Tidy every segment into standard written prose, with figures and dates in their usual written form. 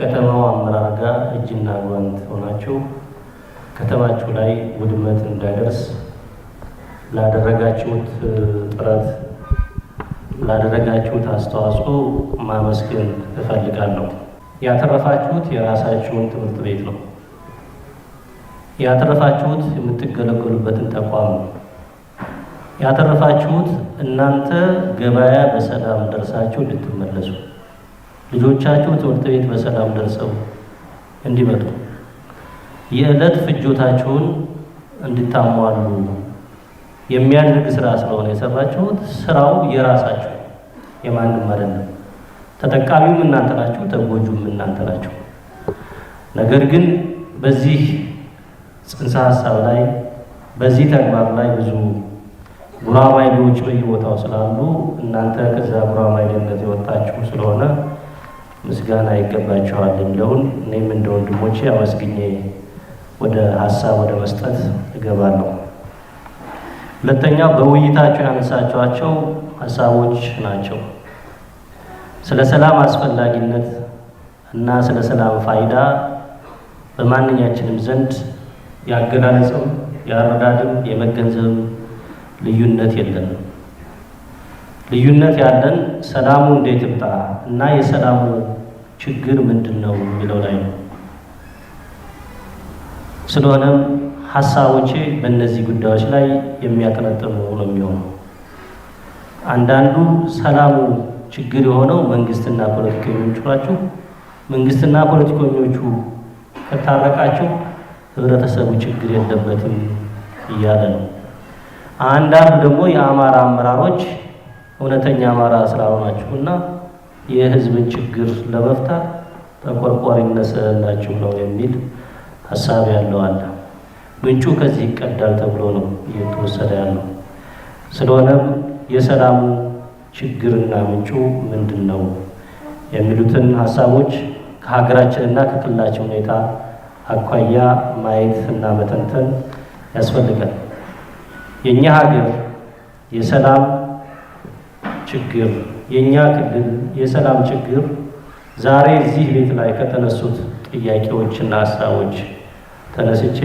ከተማው አመራር ጋር እጅና ጓንት ሆናችሁ ከተማችሁ ላይ ውድመት እንዳይደርስ ላደረጋችሁት ጥረት ላደረጋችሁት አስተዋጽኦ ማመስገን እፈልጋለሁ። ያተረፋችሁት የራሳችሁን ትምህርት ቤት ነው። ያተረፋችሁት የምትገለገሉበትን ተቋም ነው። ያተረፋችሁት እናንተ ገበያ በሰላም ደርሳችሁ እንድትመለሱ፣ ልጆቻችሁ ትምህርት ቤት በሰላም ደርሰው እንዲመጡ፣ የዕለት ፍጆታችሁን እንድታሟሉ የሚያደርግ ስራ ስለሆነ የሰራችሁት ስራው የራሳችሁ የማንም አይደለም። ተጠቃሚውም እናንተ ናችሁ፣ ተጎጁም እናንተ ናችሁ። ነገር ግን በዚህ ጽንሰ ሀሳብ ላይ በዚህ ተግባር ላይ ብዙ ጉራማይሌዎች በየቦታው ስላሉ እናንተ ከዛ ጉራማይሌነት የወጣችሁ ስለሆነ ምስጋና ይገባችኋል የሚለውን እኔም እንደ ወንድሞቼ አመስግኜ ወደ ሀሳብ ወደ መስጠት እገባለሁ። ሁለተኛው በውይይታቸው ያነሳቸዋቸው ሀሳቦች ናቸው። ስለ ሰላም አስፈላጊነት እና ስለ ሰላም ፋይዳ በማንኛችንም ዘንድ ያገላለጽም ያረዳድም የመገንዘብ ልዩነት የለንም። ልዩነት ያለን ሰላሙ እንዴት ይምጣ እና የሰላሙ ችግር ምንድነው የሚለው ላይ ነው። ስለሆነም ሀሳቦቼ በእነዚህ ጉዳዮች ላይ የሚያጠነጥኑ ነው የሚሆነው። አንዳንዱ ሰላሙ ችግር የሆነው መንግስትና ፖለቲከኞቹ ናቸው፣ መንግስትና ፖለቲከኞቹ ከታረቃቸው ህብረተሰቡ ችግር የለበትም እያለ ነው። አንዳንዱ ደግሞ የአማራ አመራሮች እውነተኛ አማራ ስላልሆናችሁና የህዝብን ችግር ለመፍታት ተቆርቋሪነት ስለሌላችሁ ነው የሚል ሀሳብ ያለው አለ። ምንጩ ከዚህ ይቀዳል ተብሎ ነው እየተወሰደ ያለው። ስለሆነም የሰላሙ ችግርና ምንጩ ምንድን ነው የሚሉትን ሀሳቦች ከሀገራችንና ከክልላችን ሁኔታ አኳያ ማየት እና መተንተን ያስፈልጋል። የኛ ሀገር የሰላም ችግር፣ የኛ ክልል የሰላም ችግር ዛሬ እዚህ ቤት ላይ ከተነሱት ጥያቄዎችና ሀሳቦች ተነስቼ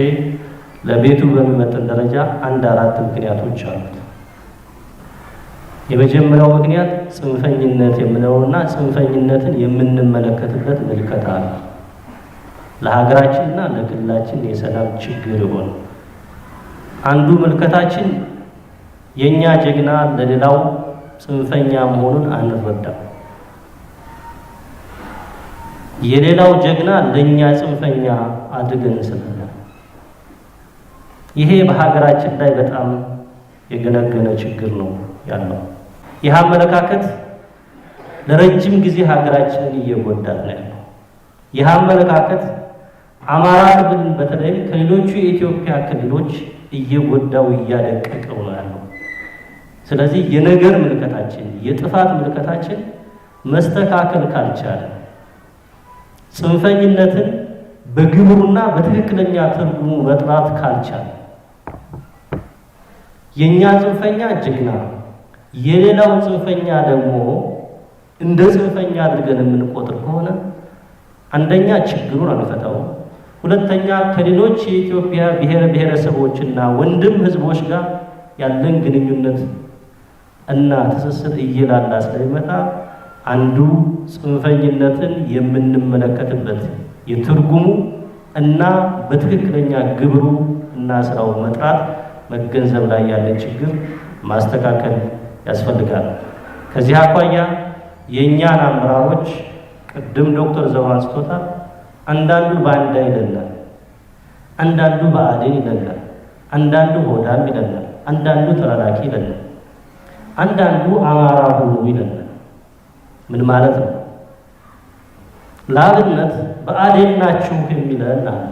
ለቤቱ በሚመጥን ደረጃ አንድ አራት ምክንያቶች አሉት። የመጀመሪያው ምክንያት ጽንፈኝነት የምንለውና ጽንፈኝነትን የምንመለከትበት ምልከታ ነው። ለሀገራችንና ለክልላችን የሰላም ችግር ይሆን አንዱ ምልከታችን የኛ ጀግና ለሌላው ጽንፈኛ መሆኑን አንረዳም። የሌላው ጀግና ለኛ ጽንፈኛ አድርገን እንስላለን። ይሄ በሀገራችን ላይ በጣም የገነገነ ችግር ነው ያለው። ይህ አመለካከት ለረጅም ጊዜ ሀገራችንን እየጎዳት ነው ያለው። ይህ አመለካከት አማራ ክልልን በተለይ ከሌሎቹ የኢትዮጵያ ክልሎች እየጎዳው እያደቀቀው ነው ያለው። ስለዚህ የነገር ምልከታችን የጥፋት ምልከታችን መስተካከል ካልቻለ ጽንፈኝነትን በግብሩና በትክክለኛ ትርጉሙ መጥራት ካልቻለ የኛ ጽንፈኛ ጀግና የሌላውን ጽንፈኛ ደግሞ እንደ ጽንፈኛ አድርገን የምንቆጥር ከሆነ አንደኛ ችግሩን አንፈታውም፣ ሁለተኛ ከሌሎች የኢትዮጵያ ብሔር ብሔረሰቦችና ወንድም ህዝቦች ጋር ያለን ግንኙነት እና ትስስር እየላላ ስለሚመጣ አንዱ ጽንፈኝነትን የምንመለከትበት የትርጉሙ እና በትክክለኛ ግብሩ እና ስራው መጥራት መገንዘብ ላይ ያለ ችግር ማስተካከል ያስፈልጋል። ከዚህ አኳያ የእኛን አመራሮች ቅድም ዶክተር ዘውዱ አንስቶታል። አንዳንዱ ባንዳ ይለናል፣ አንዳንዱ ብአዴን ይለናል፣ አንዳንዱ ሆዳም ይለናል፣ አንዳንዱ ተላላኪ ይለናል፣ አንዳንዱ አማራ ሁሉ ይለናል። ምን ማለት ነው? ለአብነት ብአዴን ናችሁ የሚለን አለ።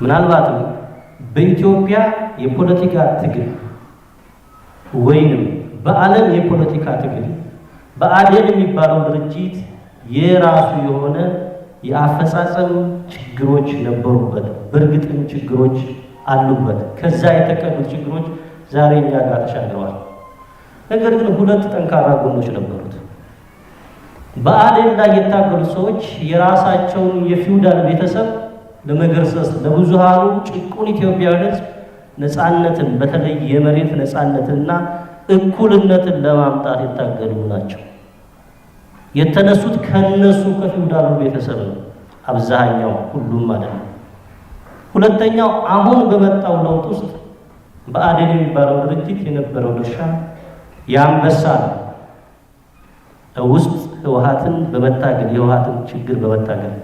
ምናልባትም በኢትዮጵያ የፖለቲካ ትግል ወይንም በዓለም የፖለቲካ ትግል ብአዴን የሚባለው ድርጅት የራሱ የሆነ የአፈጻጸም ችግሮች ነበሩበት። በእርግጥም ችግሮች አሉበት። ከዛ የተቀዱት ችግሮች ዛሬ እኛ ጋር ተሻግረዋል። ነገር ግን ሁለት ጠንካራ ጎኖች ነበሩት። በአዴን ላይ የታገሉ ሰዎች የራሳቸውን የፊውዳል ቤተሰብ ለመገርሰስ ለብዙሃኑ ጭቁን ኢትዮጵያዊ ሕዝብ ነፃነትን በተለይ የመሬት ነፃነትንና እኩልነትን ለማምጣት የታገሉ ናቸው። የተነሱት ከነሱ ከፊውዳሉ ቤተሰብ ነው። አብዛኛው ሁሉም ማለት ነው። ሁለተኛው አሁን በመጣው ለውጥ ውስጥ በአዴን የሚባለው ድርጅት የነበረው ድርሻ የአንበሳ ነው። ውስጥ ህወሓትን በመታገል የህወሓትን ችግር በመታገል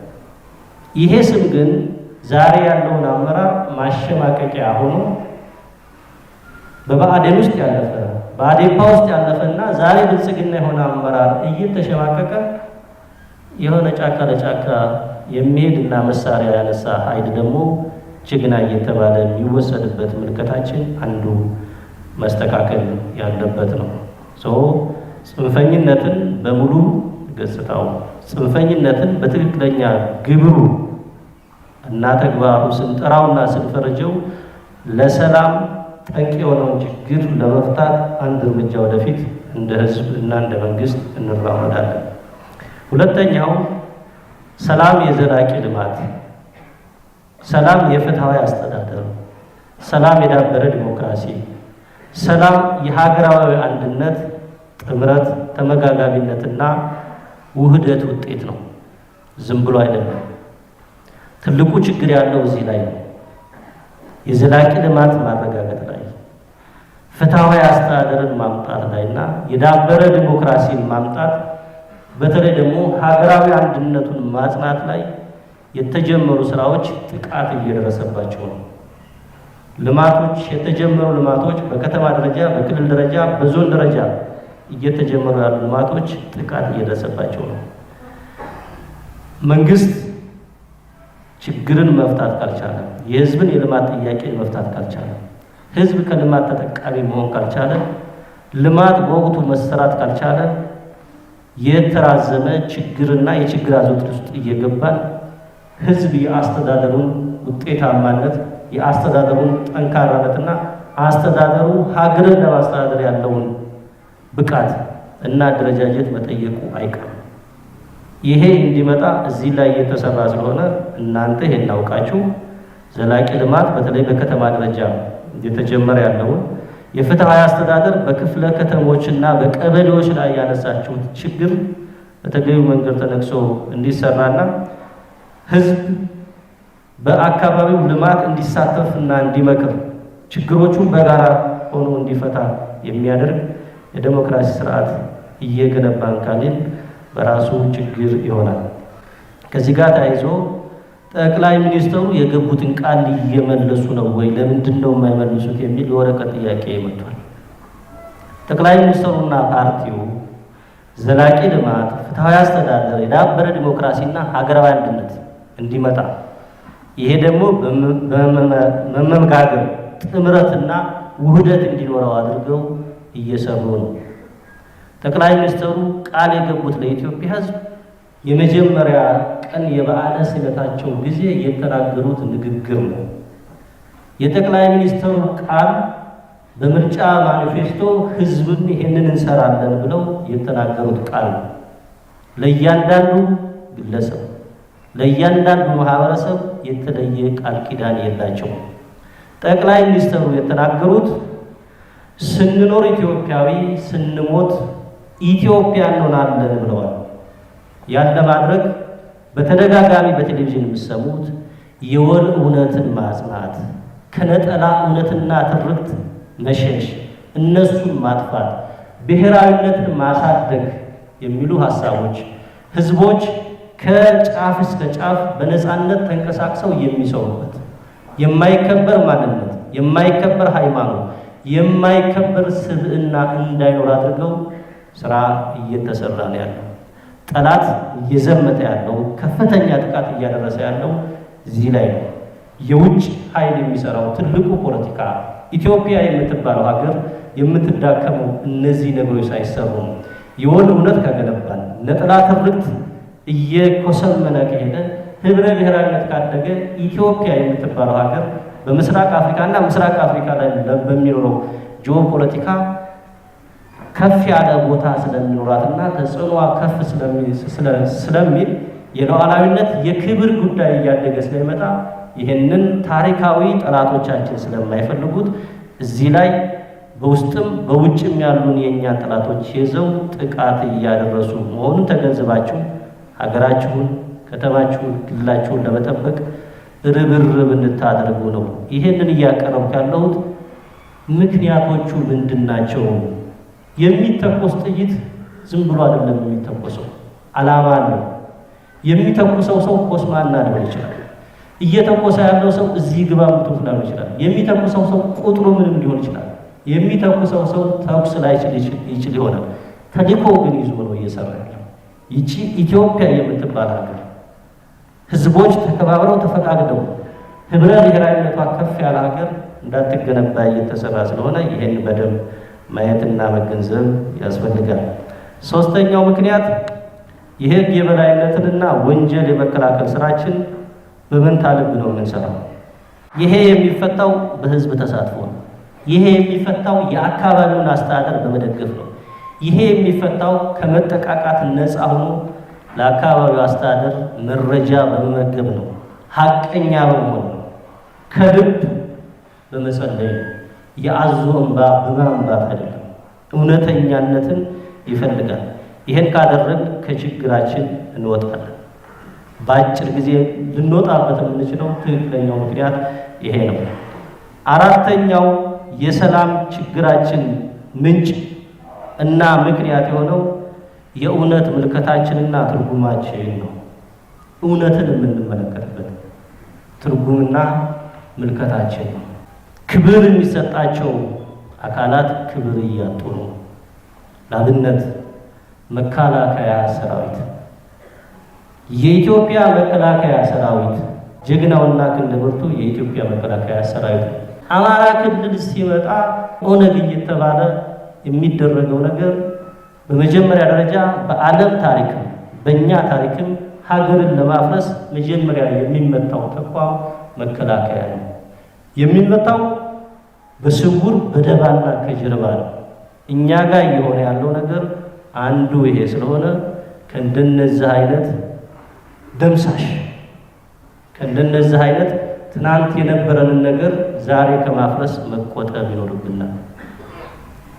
ይሄ ስም ግን ዛሬ ያለውን አመራር ማሸማቀቂያ ሆኖ በብአዴን ውስጥ ያለፈ በአዴፓ ውስጥ ያለፈና ዛሬ ብልጽግና የሆነ አመራር እየተሸማቀቀ የሆነ ጫካ ለጫካ የሚሄድና መሳሪያ ያነሳ ኃይል ደግሞ ጀግና እየተባለ የሚወሰድበት ምልከታችን አንዱ መስተካከል ያለበት ነው። ጽንፈኝነትን በሙሉ ገጽታው ጽንፈኝነትን በትክክለኛ ግብሩ እና ተግባሩ ስንጠራውና ስንፈርጀው ለሰላም ጠንቅ የሆነውን ችግር ለመፍታት አንድ እርምጃ ወደፊት እንደ ህዝብ እና እንደ መንግስት እንራመዳለን። ሁለተኛው ሰላም የዘላቂ ልማት፣ ሰላም የፍትሃዊ አስተዳደር፣ ሰላም የዳበረ ዲሞክራሲ፣ ሰላም የሀገራዊ አንድነት ጥምረት ተመጋጋቢነትና ውህደት ውጤት ነው። ዝም ብሎ አይደለም። ትልቁ ችግር ያለው እዚህ ላይ ነው። የዘላቂ ልማት ማረጋገጥ ላይ፣ ፍትሃዊ አስተዳደርን ማምጣት ላይና የዳበረ ዲሞክራሲን ማምጣት በተለይ ደግሞ ሀገራዊ አንድነቱን ማጽናት ላይ የተጀመሩ ስራዎች ጥቃት እየደረሰባቸው ነው። ልማቶች የተጀመሩ ልማቶች በከተማ ደረጃ፣ በክልል ደረጃ፣ በዞን ደረጃ እየተጀመሩ ያሉ ልማቶች ጥቃት እየደረሰባቸው ነው። መንግስት ችግርን መፍታት ካልቻለ፣ የህዝብን የልማት ጥያቄ መፍታት ካልቻለ፣ ህዝብ ከልማት ተጠቃሚ መሆን ካልቻለ፣ ልማት በወቅቱ መሰራት ካልቻለ የተራዘመ ችግርና የችግር አዘቅት ውስጥ እየገባን ህዝብ የአስተዳደሩን ውጤታማነት የአስተዳደሩን ጠንካራነትና አስተዳደሩ ሀገርን ለማስተዳደር ያለውን ብቃት እና አደረጃጀት መጠየቁ አይቀርም። ይሄ እንዲመጣ እዚህ ላይ የተሰራ ስለሆነ እናንተ ይሄን አውቃችሁ ዘላቂ ልማት በተለይ በከተማ ደረጃ እየተጀመረ ያለውን የፍትሃዊ አስተዳደር በክፍለ ከተሞችና በቀበሌዎች ላይ ያነሳችሁት ችግር በተገቢው መንገድ ተነቅሶ እንዲሰራና ህዝብ በአካባቢው ልማት እንዲሳተፍና እንዲመክር ችግሮቹን በጋራ ሆኖ እንዲፈታ የሚያደርግ የዴሞክራሲ ስርዓት እየገነባን ካልን በራሱ ችግር ይሆናል። ከዚህ ጋር ተያይዞ ጠቅላይ ሚኒስትሩ የገቡትን ቃል እየመለሱ ነው ወይ? ለምንድን ነው የማይመልሱት? የሚል የወረቀት ጥያቄ መጥቷል። ጠቅላይ ሚኒስትሩና ፓርቲው ዘላቂ ልማት፣ ፍትሃዊ አስተዳደር፣ የዳበረ ዲሞክራሲና ሀገራዊ አንድነት እንዲመጣ ይሄ ደግሞ በመመጋገብ ጥምረትና ውህደት እንዲኖረው አድርገው እየሰሩ ነው። ጠቅላይ ሚኒስትሩ ቃል የገቡት ለኢትዮጵያ ሕዝብ የመጀመሪያ ቀን የበዓለ ሲመታቸው ጊዜ የተናገሩት ንግግር ነው። የጠቅላይ ሚኒስትሩ ቃል በምርጫ ማኒፌስቶ ሕዝብን ይሄንን እንሰራለን ብለው የተናገሩት ቃል ነው። ለእያንዳንዱ ግለሰብ ለእያንዳንዱ ማህበረሰብ የተለየ ቃል ኪዳን የላቸው። ጠቅላይ ሚኒስትሩ የተናገሩት ስንኖር ኢትዮጵያዊ ስንሞት ኢትዮጵያ እንሆናለን ብለዋል። ያን ለማድረግ በተደጋጋሚ በቴሌቪዥን የምሰሙት የወል እውነትን ማጽናት፣ ከነጠላ እውነትና ትርክት መሸሽ፣ እነሱን ማጥፋት፣ ብሔራዊነትን ማሳደግ የሚሉ ሀሳቦች ህዝቦች ከጫፍ እስከ ጫፍ በነፃነት ተንቀሳቅሰው የሚሰሩበት የማይከበር ማንነት፣ የማይከበር ሃይማኖት፣ የማይከበር ስብዕና እንዳይኖር አድርገው ስራ እየተሰራ ነው ያለው። ጠላት እየዘመተ ያለው ከፍተኛ ጥቃት እያደረሰ ያለው እዚህ ላይ ነው። የውጭ ኃይል የሚሰራው ትልቁ ፖለቲካ ኢትዮጵያ የምትባለው ሀገር የምትዳከመው እነዚህ ነገሮች ሳይሰሩ ነው። የወል እውነት ከገነባን ነጠላ ትርክት እየኮሰመነ ከሄደ ህብረ ብሔራዊነት ካደገ ኢትዮጵያ የምትባለው ሀገር በምስራቅ አፍሪካ እና ምስራቅ አፍሪካ ላይ በሚኖረው ጂኦፖለቲካ ከፍ ያለ ቦታ ስለሚኖራትና ተጽዕኖዋ ከፍ ስለሚል የሉዓላዊነት የክብር ጉዳይ እያደገ ስለሚመጣ ይህንን ታሪካዊ ጠላቶቻችን ስለማይፈልጉት እዚህ ላይ በውስጥም በውጭም ያሉን የእኛን ጠላቶች ይዘው ጥቃት እያደረሱ መሆኑን ተገንዝባችሁ ሀገራችሁን፣ ከተማችሁን፣ ክልላችሁን ለመጠበቅ ርብርብ እንድታደርጉ ነው። ይህንን እያቀረብኩ ያለሁት ምክንያቶቹ ምንድን ናቸው? የሚተኮስ ጥይት ዝም ብሎ አይደለም የሚተኮሰው፣ ዓላማ አለው። የሚተኩሰው ሰው ኮስማና ሊሆን ይችላል። እየተኮሰ ያለው ሰው እዚህ ግባ ምትት ሊሆን ይችላል። የሚተኩሰው ሰው ቁጥሩ ምንም ሊሆን ይችላል። የሚተኩሰው ሰው ተኩስ ላይችል ይችል ይሆናል። ተልእኮ ግን ይዞ ነው እየሰራ ያለው። ይቺ ኢትዮጵያ የምትባል ሀገር ህዝቦች ተከባብረው ተፈቃቅደው ህብረ ብሔራዊነቷ ከፍ ያለ ሀገር እንዳትገነባ እየተሰራ ስለሆነ ይሄን በደንብ ማየትና መገንዘብ ያስፈልጋል። ሶስተኛው ምክንያት የህግ የበላይነትንና ወንጀል የመከላከል ስራችን በመንታ ልብ ነው የምንሰራው። ይሄ የሚፈታው በህዝብ ተሳትፎ ነው። ይሄ የሚፈታው የአካባቢውን አስተዳደር በመደገፍ ነው። ይሄ የሚፈታው ከመጠቃቃት ነፃ ሆኖ ለአካባቢው አስተዳደር መረጃ በመመገብ ነው። ሀቀኛ በመሆን ነው። ከልብ በመጸለይ ነው። የአዞ እንባ በማንባት አይደለም። እውነተኛነትን ይፈልጋል። ይሄን ካደረግን ከችግራችን እንወጣለን። በአጭር ጊዜ ልንወጣበት የምንችለው ትክክለኛው ምክንያት ይሄ ነው። አራተኛው የሰላም ችግራችን ምንጭ እና ምክንያት የሆነው የእውነት ምልከታችንና ትርጉማችን ነው። እውነትን የምንመለከትበት ትርጉምና ምልከታችን ነው። ክብር የሚሰጣቸው አካላት ክብር እያጡ ነው። ለአብነት መከላከያ ሰራዊት፣ የኢትዮጵያ መከላከያ ሰራዊት ጀግናውና ክንደ ብርቱ የኢትዮጵያ መከላከያ ሰራዊት አማራ ክልል ሲመጣ ኦነግ እየተባለ የሚደረገው ነገር በመጀመሪያ ደረጃ በዓለም ታሪክም በእኛ ታሪክም ሀገርን ለማፍረስ መጀመሪያ የሚመታው ተቋም መከላከያ ነው። የሚመታው በስውር በደባና ከጀርባ ነው። እኛ ጋር እየሆነ ያለው ነገር አንዱ ይሄ ስለሆነ ከእንደነዚህ አይነት ደምሳሽ ከእንደነዚህ አይነት ትናንት የነበረንን ነገር ዛሬ ከማፍረስ መቆጠብ ይኖርብናል።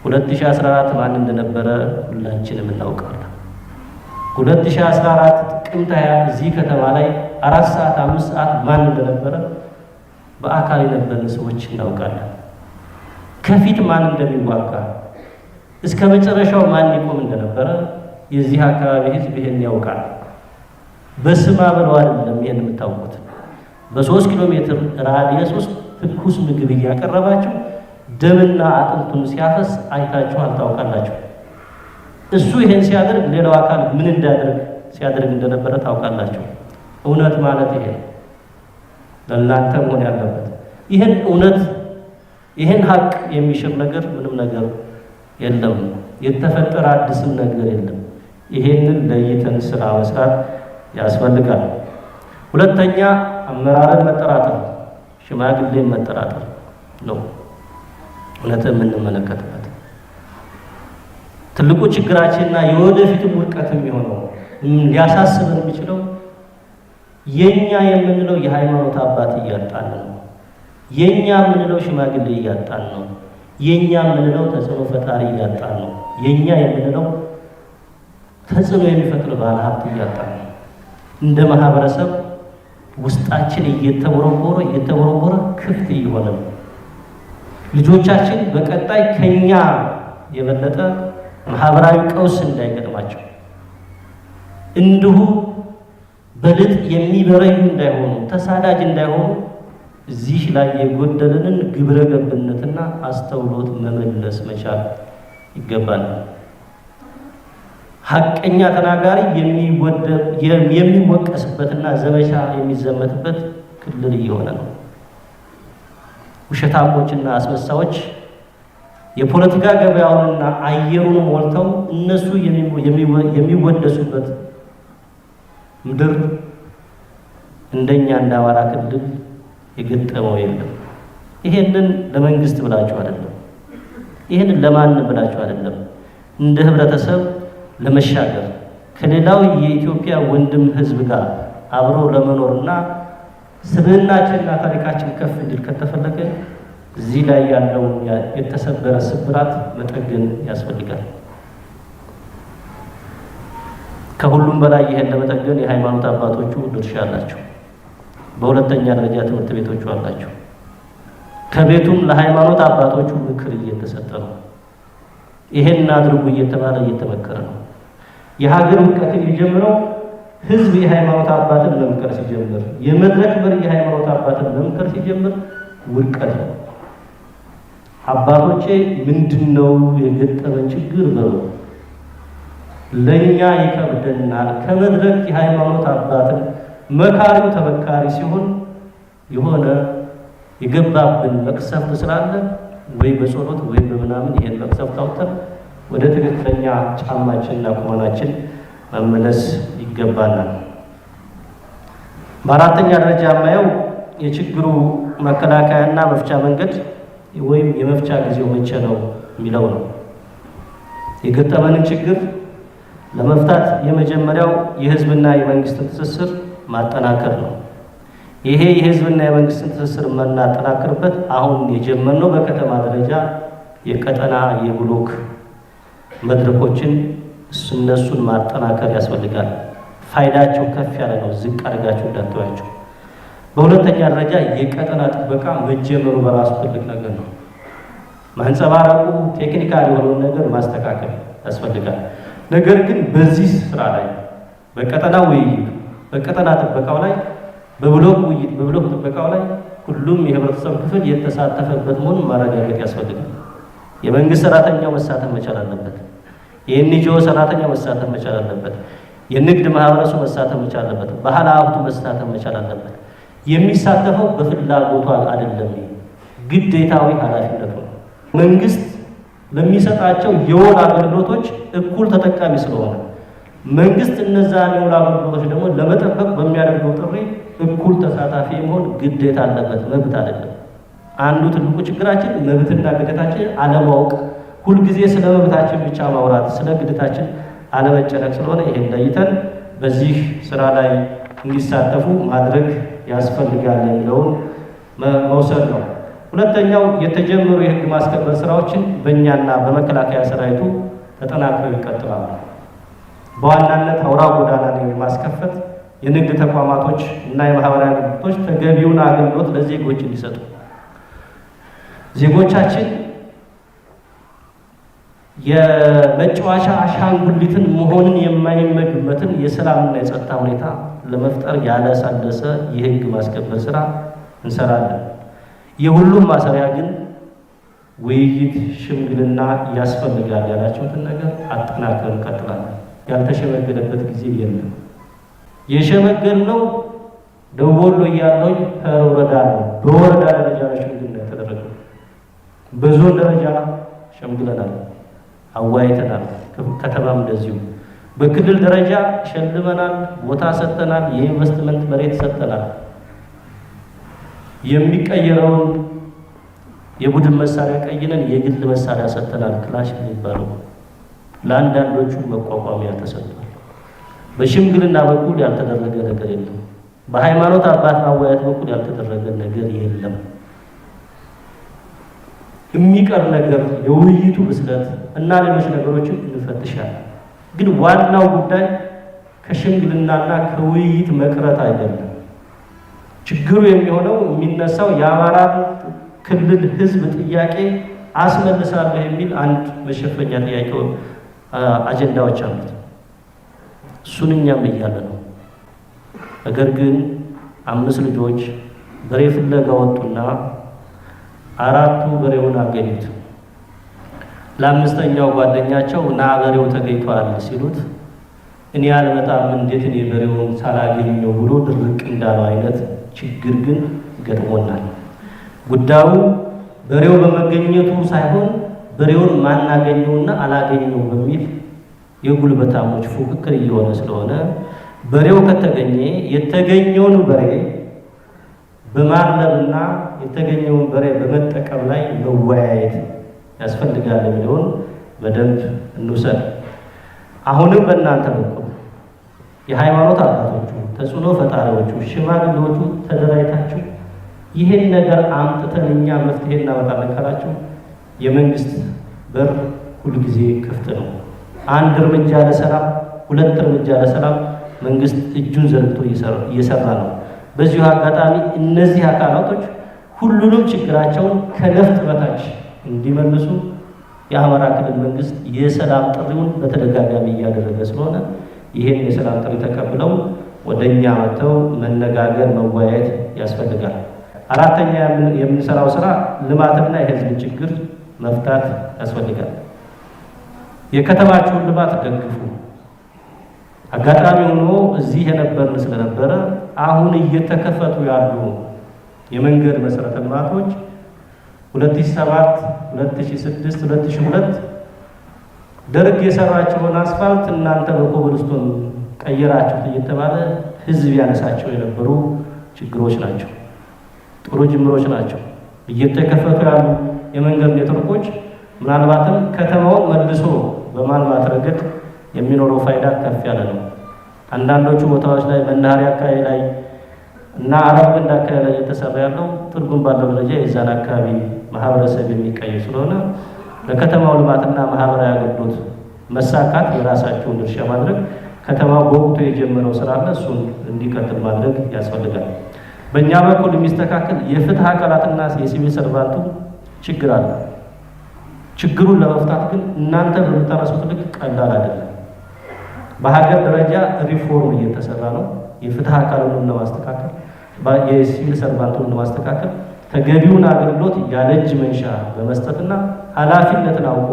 2014 ማን እንደነበረ ሁላችንም እናውቃለን። 2014 ጥቅምት 20 እዚህ ከተማ ላይ 4 ሰዓት 5 ሰዓት ማን እንደነበረ በአካል የነበርን ሰዎች እናውቃለን። ከፊት ማን እንደሚዋጋ እስከ መጨረሻው ማን ይቆም እንደነበረ የዚህ አካባቢ ህዝብ ይሄን ያውቃል። በስማ ብለው አይደለም ይሄን የምታውቁት። በ3 ኪሎ ሜትር ራዲየስ ውስጥ ትኩስ ምግብ እያቀረባችሁ ደምና አጥንቱን ሲያፈስ አይታችኋል፣ ታውቃላችሁ። እሱ ይሄን ሲያደርግ ሌላው አካል ምን ሲያደርግ እንደነበረ ታውቃላችሁ። እውነት ማለት ይሄ ነው። ለእናንተ መሆን ያለበት ይሄን እውነት ይሄን ሀቅ የሚሽር ነገር ምንም ነገር የለም። የተፈጠረ አዲስም ነገር የለም። ይሄንን ለይተን ስራ መስራት ያስፈልጋል። ሁለተኛ አመራርን መጠራጠር፣ ሽማግሌን መጠራጠር ነው እውነትን የምንመለከትበት ትልቁ ችግራችንና የወደፊትም ውድቀት የሚሆነው ሊያሳስበን የሚችለው የኛ የምንለው የሃይማኖት አባት እያጣን ነው። የኛ የምንለው ሽማግሌ እያጣን ነው። የኛ የምንለው ተጽዕኖ ፈጣሪ እያጣን ነው። የኛ የምንለው ተጽዕኖ የሚፈጥር ባለሀብት እያጣን ነው። እንደ ማህበረሰብ ውስጣችን እየተቦረቦረ ክፍት እየሆነ ነው። ልጆቻችን በቀጣይ ከኛ የበለጠ ማህበራዊ ቀውስ እንዳይገጥማቸው እንዲሁ በልጥ የሚበረዩ እንዳይሆኑ ተሳዳጅ እንዳይሆኑ እዚህ ላይ የጎደለንን ግብረ ገብነትና አስተውሎት መመለስ መቻል ይገባል። ሀቀኛ ተናጋሪ የሚወቀስበትና ዘመቻ የሚዘመትበት ክልል እየሆነ ነው። ውሸታሞችና አስመሳዮች የፖለቲካ ገበያውንና አየሩን ሞልተው እነሱ የሚወደሱበት ምድር እንደኛ እንደ አማራ ክልል የገጠመው የለም። ይሄንን ለመንግስት ብላችሁ አይደለም፣ ይሄንን ለማን ብላችሁ አይደለም። እንደ ህብረተሰብ ለመሻገር ከሌላው የኢትዮጵያ ወንድም ህዝብ ጋር አብሮ ለመኖርና ስብዕናችንና ታሪካችን ከፍ እንዲል ከተፈለገ እዚህ ላይ ያለውን የተሰበረ ስብራት መጠገን ያስፈልጋል። ከሁሉም በላይ ይሄን ለመጠገን የሃይማኖት አባቶቹ ድርሻ አላቸው። በሁለተኛ ደረጃ ትምህርት ቤቶቹ አላቸው። ከቤቱም ለሃይማኖት አባቶቹ ምክር እየተሰጠ ነው። ይሄን አድርጉ እየተባለ እየተመከረ ነው። የሀገር ውድቀት የሚጀምረው ህዝብ የሃይማኖት አባትን መምከር ሲጀምር፣ የመድረክ መሪ የሃይማኖት አባትን መምከር ሲጀምር ውድቀት ነው። አባቶቼ ምንድነው የገጠመን ችግር በሉ። ለኛ ይከብደናል። ከመድረክ የሃይማኖት አባትን መካሪው ተመካሪ ሲሆን የሆነ የገባብን መቅሰፍት ስላለ ወይ በጸሎት ወይ በምናምን ይሄን መቅሰፍት አውጥተን ወደ ትክክለኛ ጫማችንና ቁመናችን መመለስ ይገባናል። በአራተኛ ደረጃ የማየው የችግሩ መከላከያና መፍቻ መንገድ ወይም የመፍቻ ጊዜው መቼ ነው የሚለው ነው። የገጠመንን ችግር ለመፍታት የመጀመሪያው የህዝብና የመንግስትን ትስስር ማጠናከር ነው። ይሄ የህዝብና የመንግስትን ትስስር የምናጠናክርበት አሁን የጀመርነው በከተማ ደረጃ የቀጠና የብሎክ መድረኮችን እነሱን ማጠናከር ያስፈልጋል። ፋይዳቸው ከፍ ያለ ነው። ዝቅ አድርጋችሁ እንዳትዋቸው። በሁለተኛ ደረጃ የቀጠና ጥበቃ መጀመሩ በራሱ ትልቅ ነገር ነው። ማንጸባረቁ ቴክኒካል የሆነውን ነገር ማስተካከል ያስፈልጋል። ነገር ግን በዚህ ስራ ላይ በቀጠና ውይይት፣ በቀጠና ጥበቃው ላይ፣ በብሎክ ውይይት፣ በብሎክ ጥበቃው ላይ ሁሉም የህብረተሰብ ክፍል የተሳተፈበት መሆኑን ማረጋገጥ ያስፈልጋል። የመንግስት ሰራተኛው መሳተፍ መቻል አለበት። የኤንጂኦ ሰራተኛው መሳተፍ መቻል አለበት። የንግድ ማህበረሰቡ መሳተፍ መቻል አለበት። ባህል ሀብቱ መሳተፍ መቻል አለበት። የሚሳተፈው በፍላጎቱ አይደለም፣ ግዴታዊ ኃላፊነቱ ነው። መንግስት ለሚሰጣቸው የወል አገልግሎቶች እኩል ተጠቃሚ ስለሆነ መንግስት እነዛን የወል አገልግሎቶች ደግሞ ለመጠበቅ በሚያደርገው ጥሪ እኩል ተሳታፊ መሆን ግዴታ አለበት፣ መብት አይደለም። አንዱ ትልቁ ችግራችን መብትና ግዴታችን አለማወቅ፣ ሁልጊዜ ስለ መብታችን ብቻ ማውራት፣ ስለ ግዴታችን አለመጨነቅ ስለሆነ ይሄን ለይተን በዚህ ስራ ላይ እንዲሳተፉ ማድረግ ያስፈልጋል የሚለውን መውሰድ ነው። ሁለተኛው የተጀመሩ የህግ ማስከበር ስራዎችን በእኛና በመከላከያ ሰራዊቱ ተጠናክረው ይቀጥላሉ። በዋናነት አውራ ጎዳናን ማስከፈት፣ የንግድ ተቋማቶች እና የማህበራዊ ድርጅቶች ተገቢውን አገልግሎት ለዜጎች እንዲሰጡ፣ ዜጎቻችን የመጫወቻ አሻንጉሊትን መሆንን የማይመግመትን የሰላምና የጸጥታ ሁኔታ ለመፍጠር ያለሳለሰ የህግ ማስከበር ስራ እንሰራለን። የሁሉም ማሰሪያ ግን ውይይት፣ ሽምግልና ያስፈልጋል ያላችሁትን ነገር አጠናክረን እንቀጥላለን። ያልተሸመገለበት ጊዜ የለም። የሸመገልነው ደቡብ ወሎ እያለሁኝ ከወረዳ ነው። በወረዳ ደረጃ ነው ሽምግልና የተደረገው። በዞን ደረጃ ሸምግለናል፣ አዋይተናል። ከተማም እንደዚሁ በክልል ደረጃ ሸልመናል፣ ቦታ ሰጥተናል፣ የኢንቨስትመንት መሬት ሰጥተናል። የሚቀየረውን የቡድን መሳሪያ ቀይነን የግል መሳሪያ ሰጥተናል። ክላሽ የሚባለው ለአንዳንዶቹ መቋቋሚያ ተሰጥቷል። በሽምግልና በኩል ያልተደረገ ነገር የለም። በሃይማኖት አባት ማወያየት በኩል ያልተደረገ ነገር የለም። የሚቀር ነገር የውይይቱ ብስለት እና ሌሎች ነገሮችን እንፈትሻለን። ግን ዋናው ጉዳይ ከሽምግልናና ከውይይት መቅረት አይደለም። ችግሩ የሚሆነው የሚነሳው የአማራ ክልል ህዝብ ጥያቄ አስመልሳለሁ የሚል አንድ መሸፈኛ ጥያቄ አጀንዳዎች አሉት። እሱን እኛም እያለ ነው። ነገር ግን 5 ልጆች በሬ ፍለጋ ወጡና 4ቱ በሬውን አገኙት። ለ5ኛው ጓደኛቸው ና በሬው ተገኝቷል ሲሉት እኔ አልመጣም እንዴት እኔ በሬውን ሳላገኘው ብሎ ድርቅ እንዳለው አይነት ችግር ግን ገጥሞናል። ጉዳዩ በሬው በመገኘቱ ሳይሆን በሬውን ማናገኘውና አላገኘው በሚል የጉልበታሞች ፉክክር እየሆነ ስለሆነ በሬው ከተገኘ የተገኘውን በሬ በማርለብና የተገኘውን በሬ በመጠቀም ላይ መወያየት ያስፈልጋል የሚለውን በደንብ እንውሰድ። አሁንም በእናንተ በኩል የሃይማኖት አባቶቹ፣ ተጽዕኖ ፈጣሪዎቹ፣ ሽማግሌዎቹ ተደራጅታችሁ ይህን ነገር አምጥተን እኛ መፍትሄ እናመጣለን ካላችሁ የመንግስት በር ሁልጊዜ ክፍት ነው። አንድ እርምጃ ለሰላም፣ ሁለት እርምጃ ለሰላም መንግስት እጁን ዘርግቶ እየሰራ ነው። በዚሁ አጋጣሚ እነዚህ አካላቶች ሁሉንም ችግራቸውን ከነፍጥ በታች እንዲመልሱ የአማራ ክልል መንግስት የሰላም ጥሪውን በተደጋጋሚ እያደረገ ስለሆነ ይህን የሰላም ጥሪ ተቀብለው ወደኛ መጥተው መነጋገር መወያየት ያስፈልጋል። አራተኛ የምንሰራው ስራ ልማትና የህዝብ ችግር መፍታት ያስፈልጋል። የከተማችሁን ልማት ደግፉ። አጋጣሚ ሆኖ እዚህ የነበርን ስለነበረ አሁን እየተከፈቱ ያሉ የመንገድ መሰረተ ልማቶች 2007፣ 2006፣ 2002 ደርግ የሰራቸውን አስፋልት እናንተ በኮብልስቶን ቀየራችሁት እየተባለ ህዝብ ያነሳቸው የነበሩ ችግሮች ናቸው። ጥሩ ጅምሮች ናቸው። እየተከፈቱ ያሉ የመንገድ ኔትወርኮች ምናልባትም ከተማውን መልሶ በማልማት ረገድ የሚኖረው ፋይዳ ከፍ ያለ ነው። አንዳንዶቹ ቦታዎች ላይ መናኸሪያ አካባቢ ላይ እና አረብ ገንዳ አካባቢ ላይ እየተሰራ ያለው ትርጉም ባለው ደረጃ የዛን አካባቢ ማህበረሰብ የሚቀይር ስለሆነ ለከተማው ልማትና ማህበራዊ አገልግሎት መሳካት የራሳቸውን ድርሻ ማድረግ ከተማው በወቅቱ የጀመረው ስራ አለ፣ እሱን እንዲቀጥል ማድረግ ያስፈልጋል። በእኛ በኩል የሚስተካከል የፍትህ አካላትና የሲቪል ሰርቫንቱ ችግር አለ። ችግሩን ለመፍታት ግን እናንተ በምታነሱት ልክ ቀላል አይደለም። በሀገር ደረጃ ሪፎርም እየተሰራ ነው። የፍትህ አካሉን ለማስተካከል፣ የሲቪል ሰርቫንቱን ለማስተካከል ተገቢውን አገልግሎት ያለ እጅ መንሻ በመስጠትና ኃላፊነትን አውቆ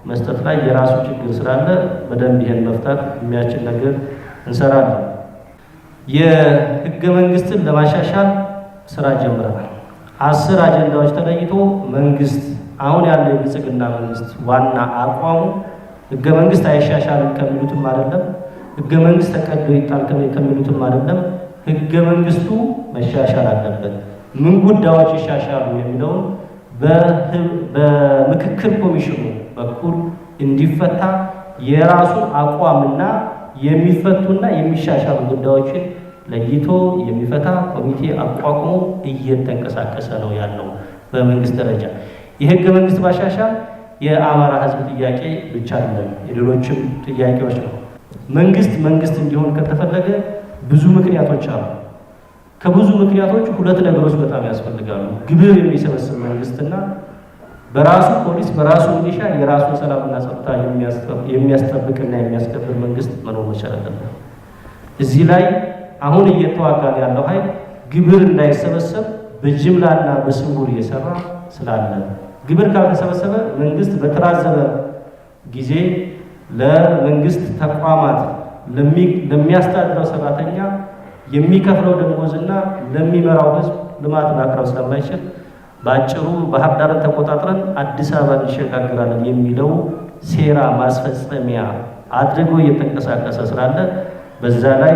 መስጠት ላይ የራሱ ችግር ስላለ በደንብ ይሄን መፍታት የሚያስችል ነገር እንሰራለን። የህገ መንግስትን ለማሻሻል ስራ ጀምረናል። 10 አጀንዳዎች ተለይቶ መንግስት አሁን ያለው የብልጽግና መንግስት ዋና አቋሙ ህገ መንግስት አይሻሻልም ከሚሉትም አይደለም፣ ህገ መንግስት ተቀዶ ይጣል ከሚሉትም አይደለም። ህገ መንግስቱ መሻሻል አለበት። ምን ጉዳዮች ይሻሻሉ የሚለውን በምክክር ኮሚሽኑ በኩል እንዲፈታ የራሱን አቋምና የሚፈቱና የሚሻሻሉ ጉዳዮችን ለይቶ የሚፈታ ኮሚቴ አቋቁሞ እየተንቀሳቀሰ ነው ያለው በመንግስት ደረጃ። የህገ መንግስት ማሻሻል የአማራ ህዝብ ጥያቄ ብቻ አይደለም፣ የሌሎችም ጥያቄዎች ነው። መንግስት እንዲሆን ከተፈለገ ብዙ ምክንያቶች አሉ። ከብዙ ምክንያቶች ሁለት ነገሮች በጣም ያስፈልጋሉ። ግብር የሚሰበስብ መንግስትና በራሱ ፖሊስ በራሱ ሚሊሻ የራሱን ሰላምና ጸጥታ የሚያስጠብቅና የሚያስከብር መንግስት መኖር መቻል አለበት። እዚህ ላይ አሁን እየተዋጋን ያለው ኃይል ግብር እንዳይሰበሰብ በጅምላና በስውር እየሰራ ስላለ ግብር ካልተሰበሰበ መንግስት በተራዘመ ጊዜ ለመንግስት ተቋማት ለሚያስተዳድረው ሰራተኛ የሚከፍለው ደሞዝና ለሚመራው ህዝብ ልማት ማቅረብ ስለማይችል ባጭሩ ባህር ዳርን ተቆጣጥረን አዲስ አበባ እንሸጋግራለን የሚለው ሴራ ማስፈጸሚያ አድርጎ እየተንቀሳቀሰ ስላለ በዛ ላይ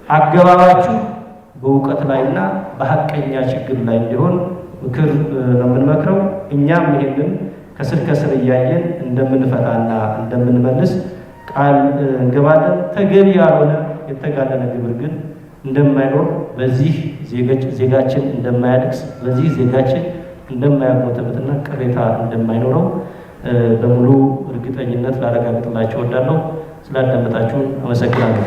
አገባባችሁ በእውቀት ላይና በሐቀኛ ችግር ላይ እንዲሆን ምክር ነው የምንመክረው። እኛም ይሄንን ከስር ከስር እያየን እንደምንፈታና እንደምንመልስ ቃል እንገባለን። ተገቢ ያልሆነ የተጋነነ ግብር ግን እንደማይኖር፣ በዚህ ዜጋችን እንደማያድግስ፣ በዚህ ዜጋችን እንደማያጎተበትና ቅሬታ እንደማይኖረው በሙሉ እርግጠኝነት ላረጋግጥላችሁ እወዳለሁ። ስላዳመጣችሁን አመሰግናለሁ።